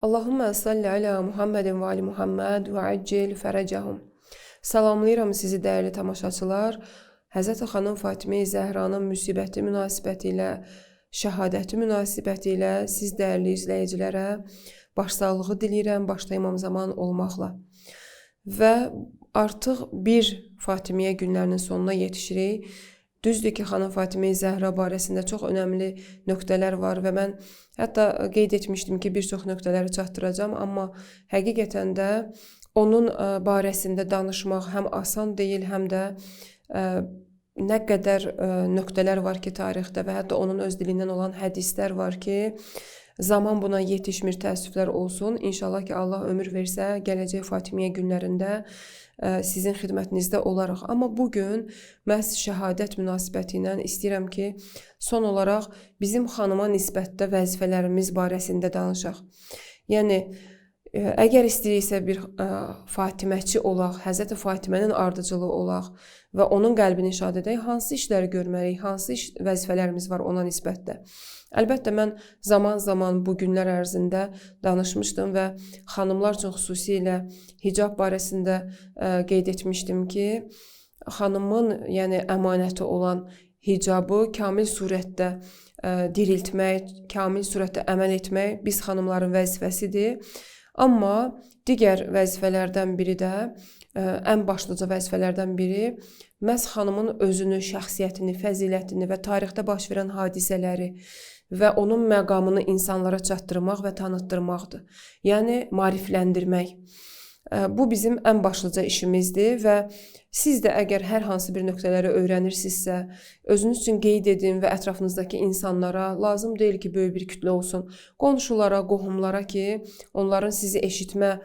Allahümme salli ala Muhammedin və ali Muhammed və accil fərəcəhum. Salamlayıram sizi dəyərli tamaşaçılar. Həzrət xanım Fatimə Zəhranın müsibəti münasibəti ilə, şəhadəti münasibəti ilə siz dəyərli izləyicilərə başsağlığı diləyirəm, başda imam zaman olmaqla. Və artıq bir Fatimiyə günlərinin sonuna yetişirik. Düzdür ki, xanım Fatimə Zəhra barəsində çox önəmli nöqtələr var və mən hətta qeyd etmişdim ki, bir çox nöqtələri çatdıracağam, amma həqiqətən də onun barəsində danışmaq həm asan deyil, həm də nə qədər nöqtələr var ki tarixdə və hətta onun öz dilindən olan hədislər var ki, zaman buna yetişmir, təəssüflər olsun. İnşallah ki, Allah ömür versə, gələcək Fatimiyə günlərində sizin xidmətinizdə olaraq. Amma bugün məhz şəhadət münasibəti ilə istəyirəm ki, son olaraq bizim xanıma nisbətdə vəzifələrimiz barəsində danışaq. Yəni, əgər istəyiriksə bir Fatiməçi olaq, Həzrəti Fatimənin ardıcılığı olaq və onun qəlbini şad edək, hansı işləri görməliyik, hansı vəzifələrimiz var ona nisbətdə. Əlbəttə, mən zaman-zaman bu günlər ərzində danışmışdım və xanımlar üçün xüsusilə hicab barəsində qeyd etmişdim ki, xanımın yəni əmanəti olan hicabı kamil surətdə diriltmək, kamil surətdə əməl etmək biz xanımların vəzifəsidir. Amma digər vəzifələrdən biri də, ən başlıca vəzifələrdən biri məhz xanımın özünü, şəxsiyyətini, fəzilətini və tarixdə baş verən hadisələri və onun məqamını insanlara çatdırmaq və tanıtdırmaqdır. Yəni, maarifləndirmək. Bu bizim ən başlıca işimizdir və siz də əgər hər hansı bir nöqtələri öyrənirsinizsə, özünüz üçün qeyd edin və ətrafınızdakı insanlara, lazım deyil ki, böyük bir kütlə olsun, qonşulara, qohumlara ki, onların sizi eşitmə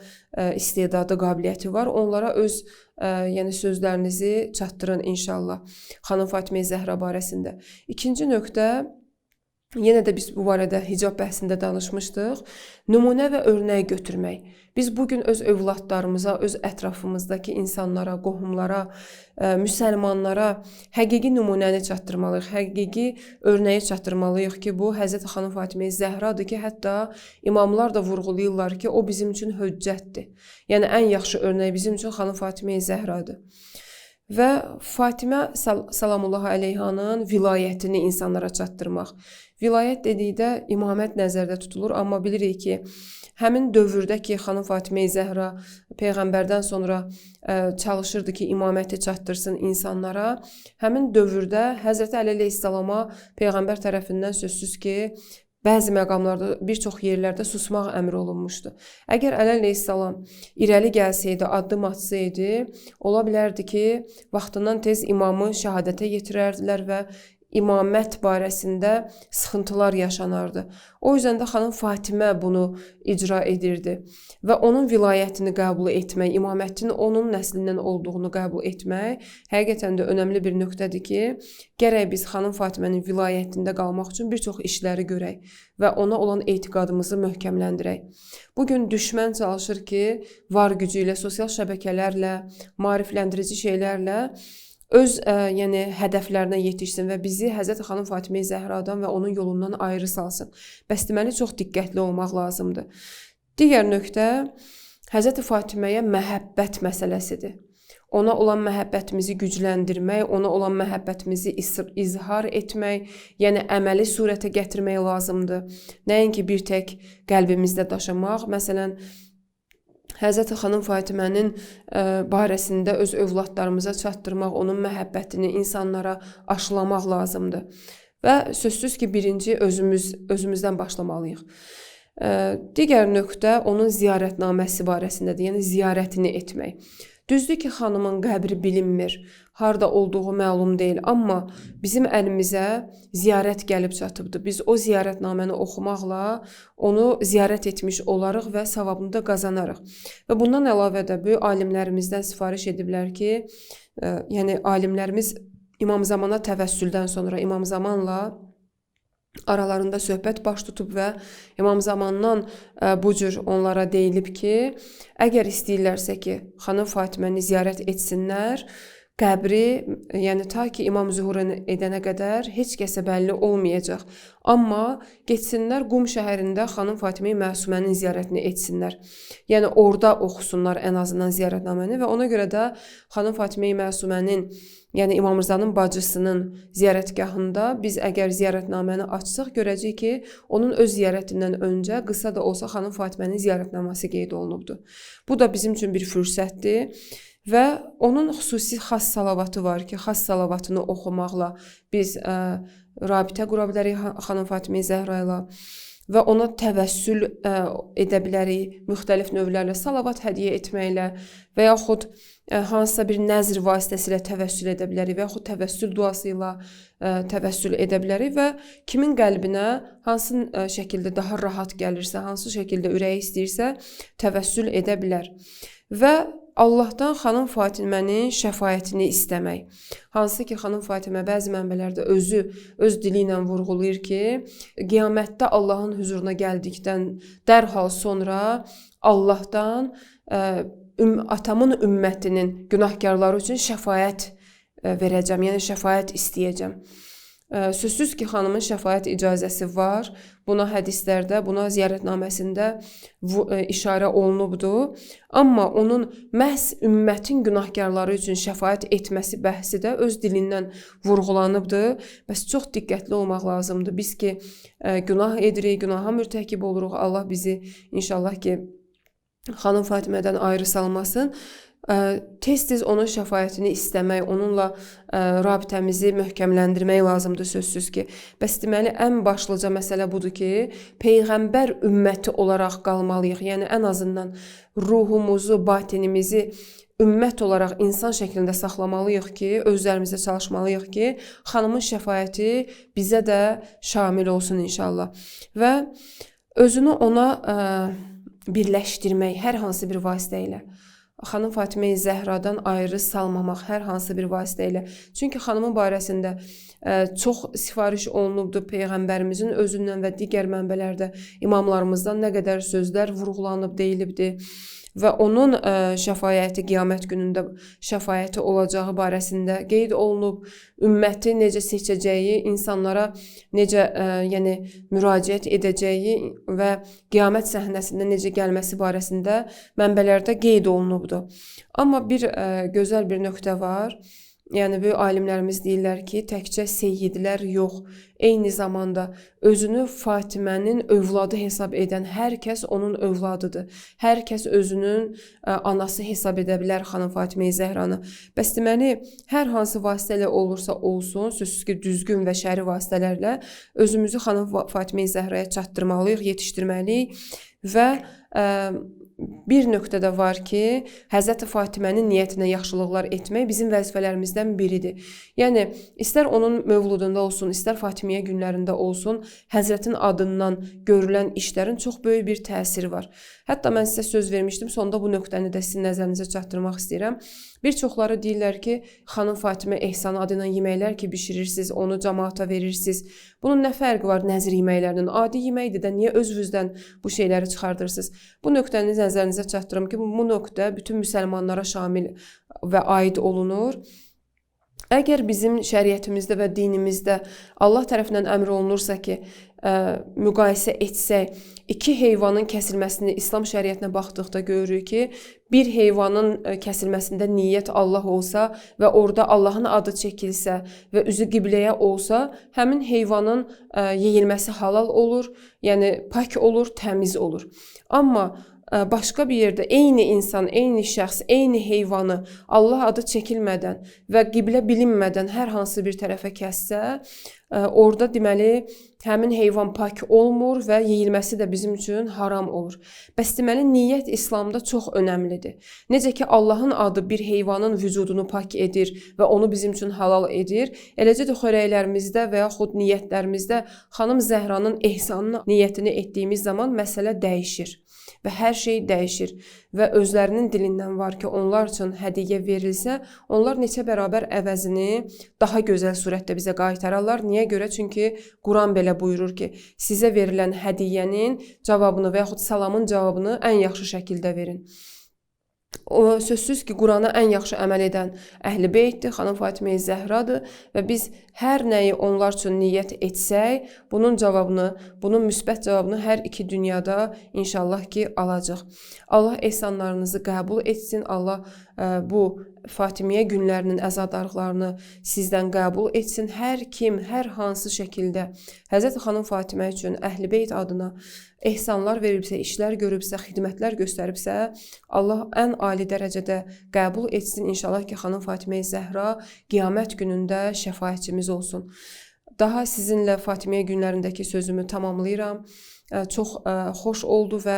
istedadı, qabiliyyəti var, onlara öz yəni sözlərinizi çatdırın inşallah xanım Fatimə Zəhra barəsində. İkinci nöqtə, yenə də biz bu barədə hicab bəhsində danışmışdıq. Nümunə və örnək götürmək. Biz bugün öz övladlarımıza, öz ətrafımızdakı insanlara, qohumlara, müsəlmanlara həqiqi nümunəni çatdırmalıyıq, həqiqi örnəyi çatdırmalıyıq ki, bu Həzrət xanım Fatimə Zəhradır ki, hətta imamlar da vurğulayırlar ki, o bizim üçün höccətdir. Yəni, ən yaxşı örnək bizim üçün xanım Fatimə Zəhradır. Və Fatimə salamullah əleyhanın vilayətini insanlara çatdırmaq. Vilayət dedikdə imamət nəzərdə tutulur, amma bilirik ki, həmin dövrdə ki, xanım Fatimə Zəhra Peyğəmbərdən sonra çalışırdı ki, imaməti çatdırsın insanlara. Həmin dövrdə Həzrəti Əli əleyhissalama Peyğəmbər tərəfindən sözsüz ki, bəzi məqamlarda, bir çox yerlərdə susmaq əmri olunmuşdu. Əgər Əli əleyhissalam irəli gəlsəydi, addım atsaydı, ola bilərdi ki, vaxtından tez imamı şəhadətə yetirərdilər və imamət barəsində sıxıntılar yaşanardı. O yüzden də xanım Fatimə bunu icra edirdi və onun vilayətini qəbul etmək, imamətin onun nəslindən olduğunu qəbul etmək həqiqətən də önəmli bir nöqtədir ki, gərək biz xanım Fatimənin vilayətində qalmaq üçün bir çox işləri görək və ona olan etiqadımızı möhkəmləndirək. Bugün düşmən çalışır ki, var gücü ilə, sosial şəbəkələrlə, maarifləndirici şeylərlə öz yəni hədəflərinə yetişsin və bizi Həzrət xanım Fatimə Zəhradan və onun yolundan ayrı salsın. Bəs deməli çox diqqətli olmaq lazımdır. Digər nöqtə Həzrət Fatiməyə məhəbbət məsələsidir. Ona olan məhəbbətimizi gücləndirmək, ona olan məhəbbətimizi izhar etmək, yəni əməli surətə gətirmək lazımdır. Nəinki bir tək qəlbimizdə daşımaq. Məsələn, Həzrət xanım Fatimənin barəsində öz övladlarımıza çatdırmaq, onun məhəbbətini insanlara aşılamaq lazımdır. Və sözsüz ki, birinci özümüzdən başlamalıyıq. Digər nöqtə onun ziyarətnaməsi barəsindədir, yəni ziyarətini etmək. Düzdür ki, xanımın qəbri bilinmir, harda olduğu məlum deyil, amma bizim əlimizə ziyarət gəlib çatıbdır. Biz o ziyarətnaməni oxumaqla onu ziyarət etmiş olarıq və savabını da qazanarıq. Və bundan əlavə də böyük alimlərimizdən sifariş ediblər ki, yəni alimlərimiz İmam Zamana təvəssüldən sonra İmam Zamanla aralarında söhbət baş tutub və İmam Zamandan bu cür onlara deyilib ki, əgər istəyirlərsə ki, xanım Fatiməni ziyarət etsinlər, Qəbri, yəni ta ki imam zuhur edənə qədər heç kəsə bəlli olmayacaq. Amma getsinlər Qum şəhərində xanım Fatime Məsumənin ziyarətini etsinlər. Yəni orada oxusunlar ən azından ziyarətnaməni və ona görə də xanım Fatime Məsumənin, yəni İmam Rızanın bacısının ziyarətgahında biz əgər ziyarətnaməni açsaq görəcəyik ki, onun öz ziyarətindən öncə qısa da olsa xanım Fatimənin ziyarətnaması qeyd olunubdur. Bu da bizim üçün bir fürsətdir. Və onun xüsusi xas salavatı var ki, xas salavatını oxumaqla biz rabitə qura bilərik xanım Fatimə Zəhra ilə və ona təvəssül edə bilərik müxtəlif növlərlə, salavat hədiyyə etməklə və yaxud hansısa bir nəzr vasitəsilə təvəssül edə bilərik və yaxud təvəssül duası ilə təvəssül edə bilərik və kimin qəlbinə hansı şəkildə daha rahat gəlirsə, hansı şəkildə ürəyi istəyirsə təvəssül edə bilər. Və Allahdan xanım Fatimənin şəfaətini istəmək. Hansı ki, xanım Fatimə bəzi mənbələrdə öz dili ilə vurğulayır ki, qiyamətdə Allahın huzuruna gəldikdən dərhal sonra Allahdan atamın ümmətinin günahkarları üçün şəfaət verəcəm, yəni şəfaət istəyəcəm. Sözsüz ki, xanımın şəfaət icazəsi var. Buna hədislərdə, buna ziyarətnaməsində işarə olunubdur. Amma onun məhz ümmətin günahkarları üçün şəfaət etməsi bəhsi də öz dilindən vurğulanıbdır. Bəs çox diqqətli olmaq lazımdır. Biz ki, günah edirik, günaha mürtəkib oluruq. Allah bizi inşallah ki, xanım Fatimədən ayrı salmasın. Tez-tez onun şəfaətini istəmək, onunla rabitəmizi möhkəmləndirmək lazımdır sözsüz ki. Bəs deməli, ən başlıca məsələ budur ki, Peyğəmbər ümməti olaraq qalmalıyıq. Yəni, ən azından ruhumuzu, batinimizi ümmət olaraq insan şəklində saxlamalıyıq ki, özlərimizə çalışmalıyıq ki, xanımın şəfaəti bizə də şamil olsun inşallah. Və özünü ona birləşdirmək hər hansı bir vasitə ilə. Xanım Fatimə Zəhradan ayrı salmamaq hər hansı bir vasitə ilə. Çünki xanımın barəsində çox sifariş olunubdur Peyğəmbərimizin özündən və digər mənbələrdə imamlarımızdan nə qədər sözlər vurğulanıb, deyilibdir. Və onun şəfaəti, qiyamət günündə şəfaəti olacağı barəsində qeyd olunub, ümməti necə seçəcəyi, insanlara necə yəni müraciət edəcəyi və qiyamət səhnəsində necə gəlməsi barəsində mənbələrdə qeyd olunubdur. Amma bir gözəl bir nöqtə var. Yəni, böyük alimlərimiz deyirlər ki, təkcə seyyidlər yox, eyni zamanda özünü Fatimənin övladı hesab edən hər kəs onun övladıdır. Hər kəs özünün anası hesab edə bilər xanım Fatimə Zəhranı. Bəs deməli, hər hansı vasitə ilə olursa olsun, sözsüz ki, düzgün və şəri vasitələrlə özümüzü xanım Fatimə Zəhraya çatdırmalıyıq, yetişdirməliyik və bir nöqtə də var ki, Həzrəti Fatimənin niyyətinə yaxşılıqlar etmək bizim vəzifələrimizdən biridir. Yəni, istər onun mövludunda olsun, istər Fatimiyə günlərində olsun, Həzrətin adından görülən işlərin çox böyük bir təsiri var. Hətta mən sizə söz vermişdim, sonda bu nöqtəni də sizin nəzərinizə çatdırmaq istəyirəm. Bir çoxları deyirlər ki, xanım Fatimə ehsan adıyla yeməklər ki, bişirirsiniz, onu cəmaata verirsiniz. Bunun nə fərqi var nəzir yeməklərinin? Adi yeməkdir də, niyə özünüzdən bu şeyləri çıxardırsınız? Bu nöqtəni nəzərinizə çatdırım ki, bu nöqtə bütün müsəlmanlara şamil və aid olunur. Əgər bizim şəriətimizdə və dinimizdə Allah tərəfindən əmr olunursa ki, müqayisə etsək, iki heyvanın kəsilməsini İslam şəriətinə baxdıqda görürük ki, bir heyvanın kəsilməsində niyyət Allah olsa və orada Allahın adı çəkilsə və üzü qibləyə olsa, həmin heyvanın yeyilməsi halal olur, yəni pak olur, təmiz olur. Amma başqa bir yerdə eyni insan, eyni şəxs, eyni heyvanı Allah adı çəkilmədən və qiblə bilinmədən hər hansı bir tərəfə kəssə, orada deməli həmin heyvan pak olmur və yeyilməsi də bizim üçün haram olur. Bəs deməli niyyət İslamda çox önəmlidir. Necə ki Allahın adı bir heyvanın vücudunu pak edir və onu bizim üçün halal edir, eləcə də xörəklərimizdə və yaxud niyyətlərimizdə xanım Zəhranın ehsanını niyyətini etdiyimiz zaman məsələ dəyişir. Və hər şey dəyişir və özlərinin dilindən var ki, onlar üçün hədiyyə verilsə, onlar neçə bərabər əvəzini daha gözəl surətdə bizə qaytararlar. Niyə görə? Çünki Quran belə buyurur ki, sizə verilən hədiyyənin cavabını və yaxud salamın cavabını ən yaxşı şəkildə verin. O sözsüz ki, Qurana ən yaxşı əməl edən Əhl-i Beytdir, xanım Fatimə Zəhradır və biz hər nəyi onlar üçün niyyət etsək, bunun cavabını, bunun müsbət cavabını hər iki dünyada inşallah ki, alacaq. Allah ehsanlarınızı qəbul etsin. Allah bu Fatimiyyə günlərinin əzadarlıqlarını sizdən qəbul etsin. Hər kim, hər hansı şəkildə Həzrət xanım Fatimə üçün Əhl-i Beyt adına ehsanlar veribsə, işlər görübsə, xidmətlər göstəribsə, Allah ən ali dərəcədə qəbul etsin. İnşallah ki, xanım Fatimə Zəhra qiyamət günündə şəfaətçimiz olsun. Daha sizinlə Fatimiyyə günlərindəki sözümü tamamlayıram. Çox xoş oldu və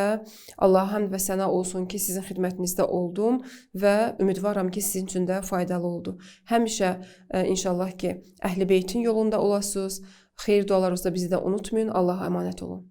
Allaha həmd və səna olsun ki, sizin xidmətinizdə oldum və ümidvaram ki, sizin üçün də faydalı oldu. Həmişə inşallah ki, Əhl-i Beytin yolunda olasınız. Xeyir dualarınızda bizi də unutmayın. Allaha əmanət olun.